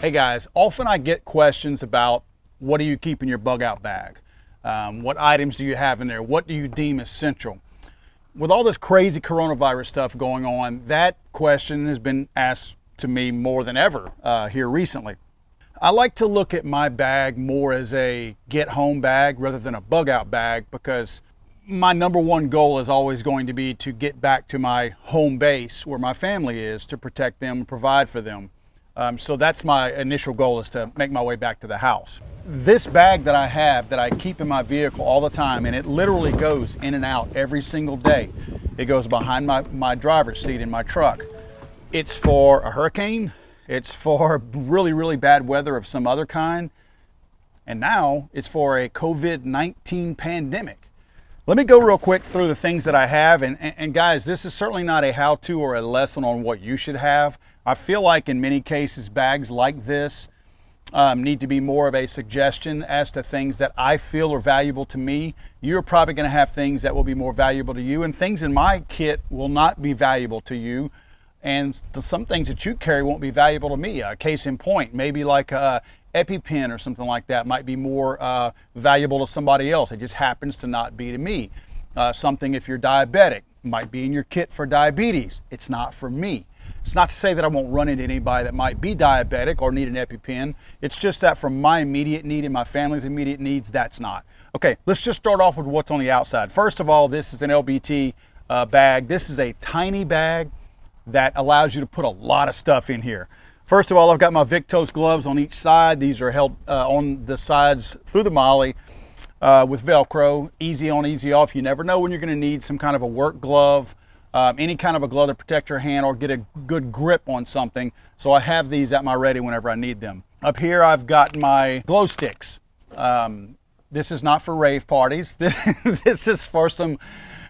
Hey guys, often I get questions about what do you keep in your bug out bag? What items do you have in there? What do you deem essential? With all this crazy coronavirus stuff going on, that question has been asked to me more than ever here recently. I like to look at my bag more as a get home bag rather than a bug out bag, because my number one goal is always going to be to get back to my home base where my family is, to protect them and provide for them. So that's my initial goal, is to make my way back to the house. This bag that I have, that I keep in my vehicle all the time, and it literally goes in and out every single day. It goes behind my driver's seat in my truck. It's for a hurricane. It's for really, really bad weather of some other kind. And now it's for a COVID-19 pandemic. Let me go real quick through the things that I have. And guys, this is certainly not a how-to or a lesson on what you should have. I feel like in many cases, bags like this need to be more of a suggestion as to things that I feel are valuable to me. You're probably going to have things that will be more valuable to you, and things in my kit will not be valuable to you. And some things that you carry won't be valuable to me. Case in point, maybe like a EpiPen or something like that might be more valuable to somebody else. It just happens to not be to me. Something, if you're diabetic, might be in your kit for diabetes. It's not for me. It's not to say that I won't run into anybody that might be diabetic or need an EpiPen. It's just that from my immediate need and my family's immediate needs, that's not. Okay, let's just start off with what's on the outside. First of all, this is an LBT bag. This is a tiny bag that allows you to put a lot of stuff in here. First of all, I've got my Victos gloves on each side. These are held on the sides through the MOLLE with Velcro, easy on, easy off. You never know when you're going to need some kind of a work glove, any kind of a glove to protect your hand or get a good grip on something. So I have these at my ready whenever I need them. Up here, I've got my glow sticks. This is not for rave parties. This is for some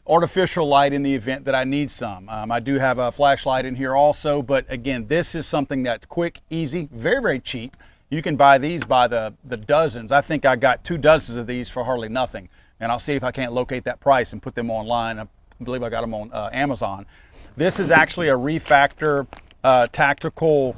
artificial light in the event that I need some. I do have a flashlight in here also, but again, this is something that's quick, easy, very, very cheap. You can buy these by the dozens. I think I got 2 dozens of these for hardly nothing, and I'll see if I can't locate that price and put them online. I believe I got them on Amazon. This is actually a Refactor tactical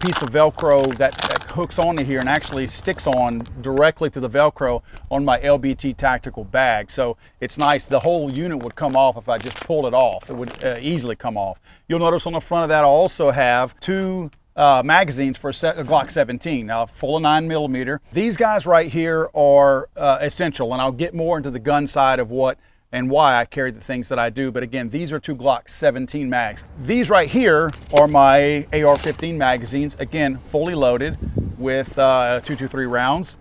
piece of Velcro that hooks onto here and actually sticks on directly to the Velcro on my LBT tactical bag. So it's nice. The whole unit would come off if I just pulled it off. It would easily come off. You'll notice on the front of that I also have 2 magazines for a Glock 17, now full of 9mm. These guys right here are essential, and I'll get more into the gun side of what and why I carry the things that I do. But again, these are 2 Glock 17 mags. These right here are my AR-15 magazines, again, fully loaded with 223 rounds.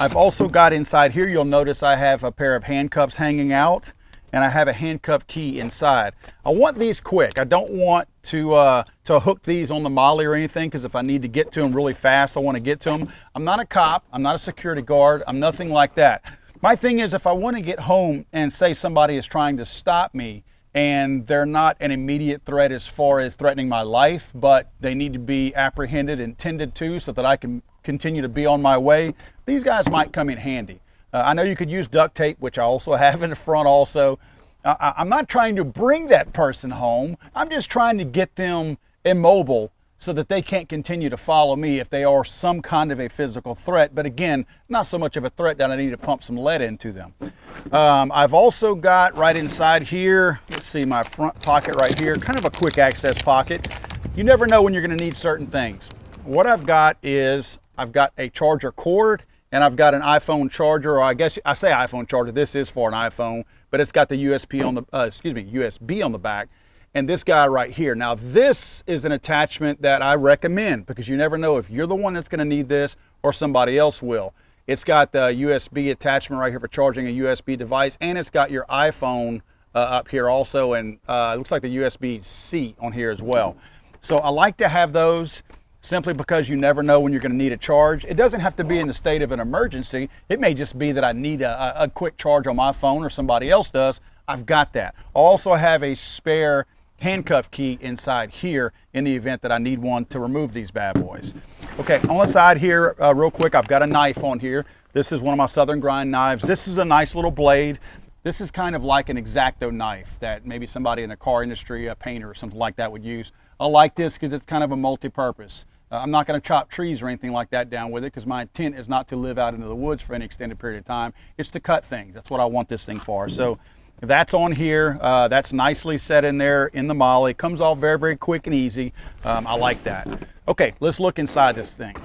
I've also got inside here, you'll notice I have a pair of handcuffs hanging out, and I have a handcuff key inside. I want these quick. I don't want to hook these on the MOLLE or anything, because if I need to get to them really fast, I want to get to them. I'm not a cop. I'm not a security guard. I'm nothing like that. My thing is, if I want to get home and say somebody is trying to stop me and they're not an immediate threat as far as threatening my life, but they need to be apprehended and tended to so that I can continue to be on my way, these guys might come in handy. I know you could use duct tape, which I also have in the front also. I'm not trying to bring that person home. I'm just trying to get them immobile so that they can't continue to follow me if they are some kind of a physical threat. But again, not so much of a threat that I need to pump some lead into them. I've also got right inside here, let's see, my front pocket right here, kind of a quick access pocket. You never know when you're going to need certain things. What I've got is, I've got a charger cord, and I've got an iPhone charger, or I guess I say iPhone charger. This is for an iPhone, but it's got the USB on the USB on the back. And this guy right here. Now, this is an attachment that I recommend, because you never know if you're the one that's going to need this or somebody else will. It's got the USB attachment right here for charging a USB device, and it's got your iPhone up here also, and it looks like the USB-C on here as well. So I like to have those simply because you never know when you're going to need a charge. It doesn't have to be in the state of an emergency. It may just be that I need a quick charge on my phone, or somebody else does. I've got that. I also have a spare handcuff key inside here in the event that I need one to remove these bad boys. Okay, on the side here, real quick, I've got a knife on here. This is one of my Southern Grind knives. This is a nice little blade. This is kind of like an X-Acto knife that maybe somebody in the car industry, a painter or something like that would use. I like this because it's kind of a multi-purpose. I'm not going to chop trees or anything like that down with it because my intent is not to live out into the woods for any extended period of time. It's to cut things. That's what I want this thing for. So that's on here. That's nicely set in there in the MOLLE. It comes off very, very quick and easy. I like that. Okay, let's look inside this thing.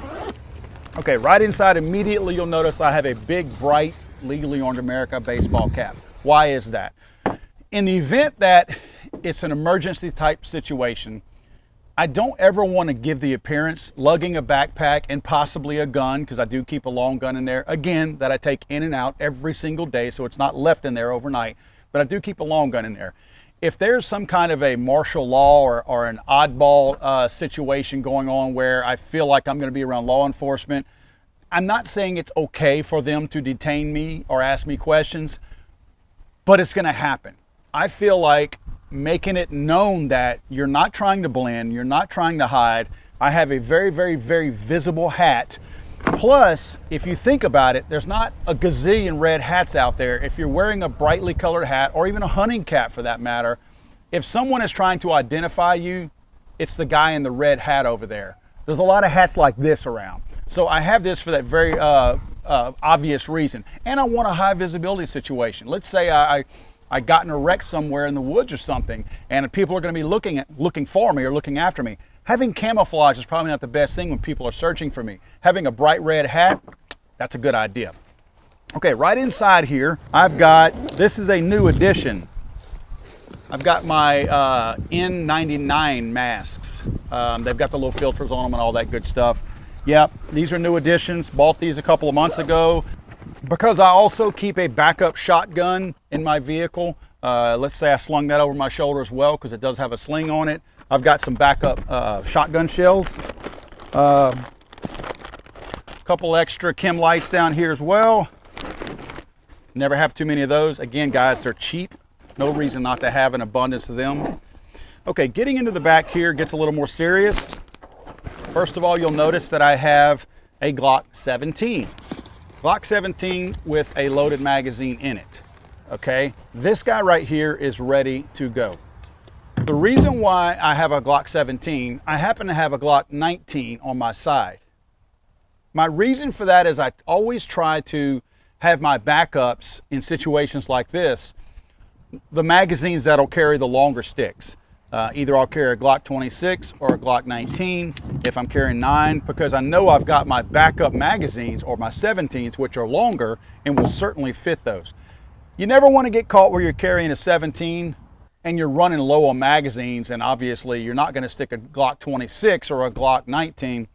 Okay, right inside immediately you'll notice I have a big, bright, legally owned America baseball cap. Why is that? In the event that it's an emergency type situation, I don't ever want to give the appearance lugging a backpack and possibly a gun, because I do keep a long gun in there, again, that I take in and out every single day, so it's not left in there overnight, but I do keep a long gun in there. If there's some kind of a martial law or an oddball situation going on where I feel like I'm going to be around law enforcement, I'm not saying it's okay for them to detain me or ask me questions, but it's going to happen. I feel like making it known that you're not trying to blend, you're not trying to hide. I have a very, very, very visible hat. Plus, if you think about it, there's not a gazillion red hats out there. If you're wearing a brightly colored hat, or even a hunting cap for that matter, if someone is trying to identify you, it's the guy in the red hat over there. There's a lot of hats like this around. So I have this for that very obvious reason. And I want a high visibility situation. Let's say I got in a wreck somewhere in the woods or something, and people are going to be looking for me or looking after me. Having camouflage is probably not the best thing when people are searching for me. Having a bright red hat, that's a good idea. Okay, right inside here, I've got, this is a new addition. I've got my N99 masks. They've got the little filters on them and all that good stuff. Yep, these are new additions. Bought these a couple of months ago. Because I also keep a backup shotgun in my vehicle, let's say I slung that over my shoulder as well because it does have a sling on it. I've got some backup shotgun shells. A couple extra chem lights down here as well. Never have too many of those. Again, guys, they're cheap. No reason not to have an abundance of them. Okay, getting into the back here gets a little more serious. First of all, you'll notice that I have a Glock 17. Glock 17 with a loaded magazine in it, okay? This guy right here is ready to go. The reason why I have a Glock 17, I happen to have a Glock 19 on my side. My reason for that is I always try to have my backups in situations like this, the magazines that'll carry the longer sticks. Either I'll carry a Glock 26 or a Glock 19 if I'm carrying 9, because I know I've got my backup magazines or my 17s, which are longer and will certainly fit those. You never want to get caught where you're carrying a 17 and you're running low on magazines, and obviously you're not going to stick a Glock 26 or a Glock 19.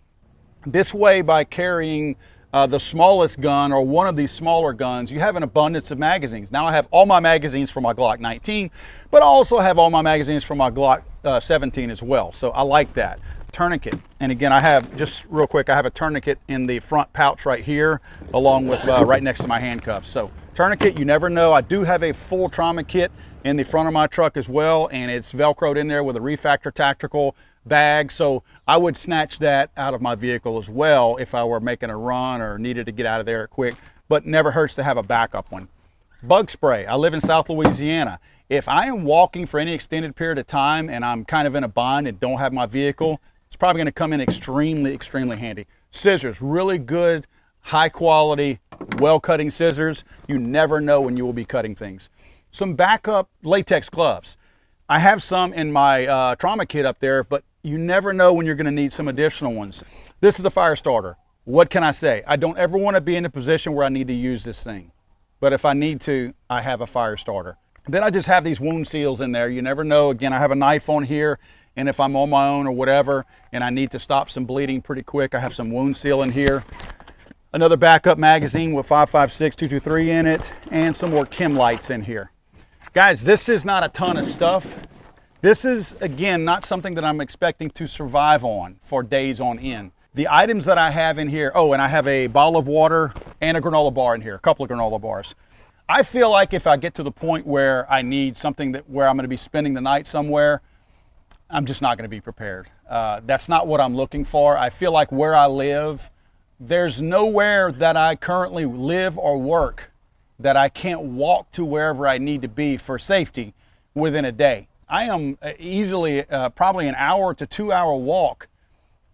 This way, by carrying the smallest gun or one of these smaller guns, you have an abundance of magazines. Now I have all my magazines for my Glock 19, but I also have all my magazines for my Glock 17 as well. So I like that. Tourniquet. And again, I have, just real quick, I have a tourniquet in the front pouch right here, along with right next to my handcuffs. So tourniquet, you never know. I do have a full trauma kit in the front of my truck as well, and it's Velcroed in there with a Refactor Tactical bag, so I would snatch that out of my vehicle as well if I were making a run or needed to get out of there quick, but never hurts to have a backup one. Bug spray. I live in South Louisiana. If I am walking for any extended period of time and I'm kind of in a bind and don't have my vehicle, it's probably going to come in extremely, extremely handy. Scissors, really good, high quality, well cutting scissors. You never know when you will be cutting things. Some backup latex gloves. I have some in my trauma kit up there, but you never know when you're going to need some additional ones. This is a fire starter. What can I say? I don't ever want to be in a position where I need to use this thing. But if I need to, I have a fire starter. Then I just have these wound seals in there. You never know. Again, I have a knife on here, and if I'm on my own or whatever, and I need to stop some bleeding pretty quick, I have some wound seal in here. Another backup magazine with 5.56 223 in it, and some more chem lights in here. Guys, this is not a ton of stuff. This is, again, not something that I'm expecting to survive on for days on end. The items that I have in here, oh, and I have a bottle of water and a granola bar in here, a couple of granola bars. I feel like if I get to the point where I need something where I'm going to be spending the night somewhere, I'm just not going to be prepared. That's not what I'm looking for. I feel like where I live, there's nowhere that I currently live or work that I can't walk to wherever I need to be for safety within a day. I am easily probably an hour to 2 hour walk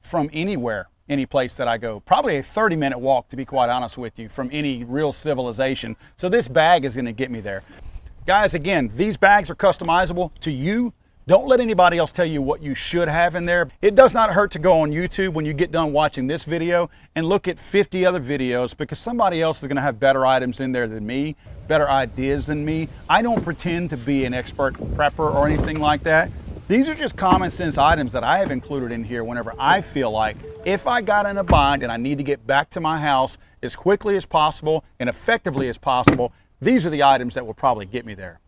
from anywhere, any place that I go. Probably a 30-minute walk, to be quite honest with you, from any real civilization. So this bag is going to get me there. Guys, again, these bags are customizable to you. Don't let anybody else tell you what you should have in there. It does not hurt to go on YouTube when you get done watching this video and look at 50 other videos, because somebody else is going to have better items in there than me, better ideas than me. I don't pretend to be an expert prepper or anything like that. These are just common sense items that I have included in here whenever I feel like, if I got in a bind and I need to get back to my house as quickly as possible and effectively as possible, these are the items that will probably get me there.